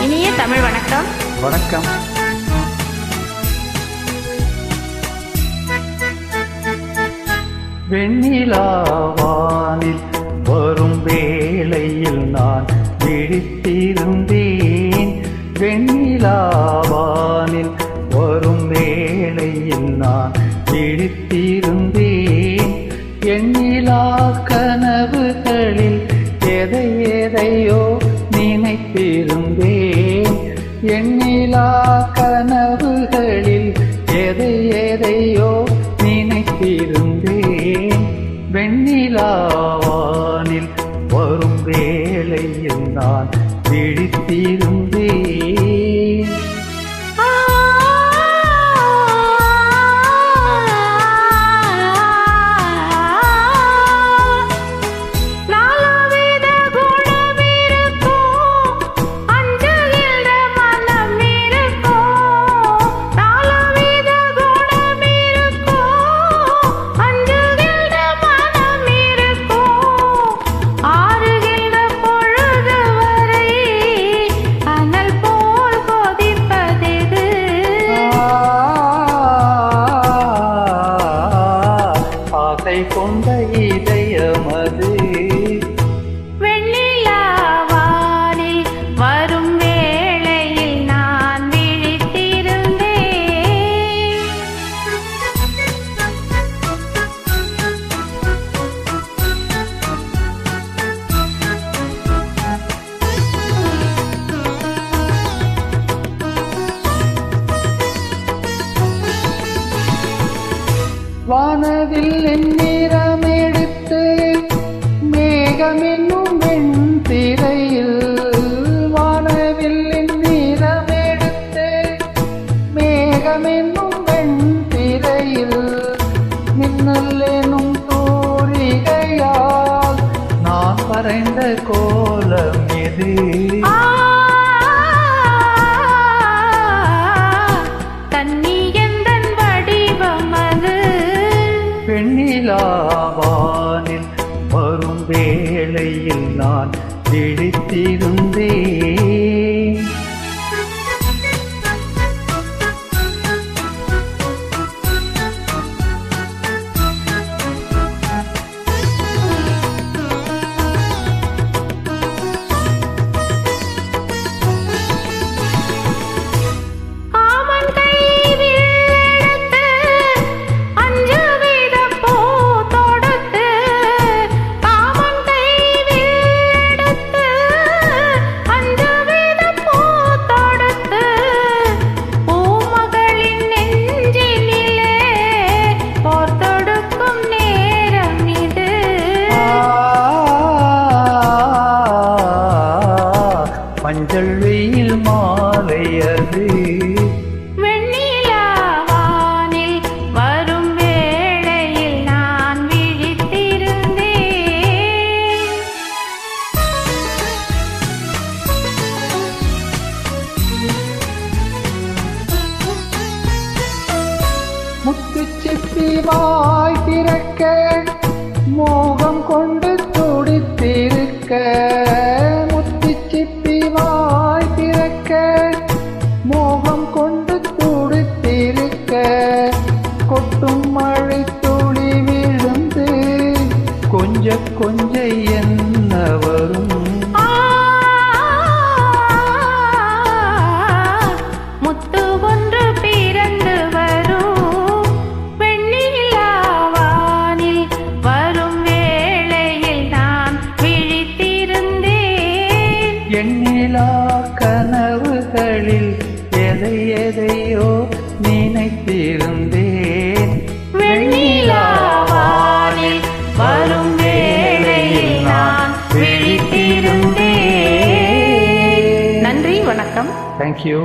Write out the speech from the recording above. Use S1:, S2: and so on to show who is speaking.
S1: இனிய தமிழ் வணக்கம்.
S2: வணக்கம். வெண்ணிலாவானில் வரும் வேளையில் நான் விழித்திருந்தேன். வெண்ணிலாவானில் வரும் வேளையில் நான் விழித்திருந்தேன். எண்ணிலா கனவுகளில் எதை எதையோ நினைத்திருந்தேன். எண்ணிலா கனவுகளில் எதை எதையோ நினைத்திருந்தேன். வெண்ணிலாவானில் வரும் வேளையில் நான் விழித்திருந்தேன். கொண்ட இதயமது
S1: வெண்ணிலாவானில் வரும் வேளையில் நான் விழித்திருந்தேன்.
S2: வானவில் நிறமெடுத்து மேகமென்னும் வெண்திரையில். வானவில் நிறமெடுத்து மேகமென்னும் வெண்திரையில். மின்னல் எனும் தூரிகையால் நான் வரைந்த கோலம் எது? வெண்ணிலாவானில் வரும் வேளையில் நான் விழித்திருந்தேன். மஞ்சள் வெயில் மாலையது.
S1: வெண்ணிலாவானில் வரும் வேளையில் நான் விழித்திருந்தேன்.
S2: முத்துச்சிப்பி வாய் திறக்க மோகம் கொண்டு துடித்திருக்க. முத்துச்சிப்பி வாய் திறக்க மோகம் கொண்டு துடித்திருக்க. கொட்டும் மழை துளி விழுந்து கொஞ்ச கொஞ்ச என்ன வரும்?
S1: முத்து ஒன்று பிறந்து வரும். வெண்ணிலாவானில் வரும் வேளையில் நான் விழித்திருந்தேன்.
S2: எண்ணிலா கனவுகளில் எதை எதையோ நினைத்திருந்தேன்.
S1: வெண்ணிலாவானில் வரும் வேளையில் நான் விழித்திருந்தேன். நன்றி, வணக்கம்.
S2: தேங்க்யூ.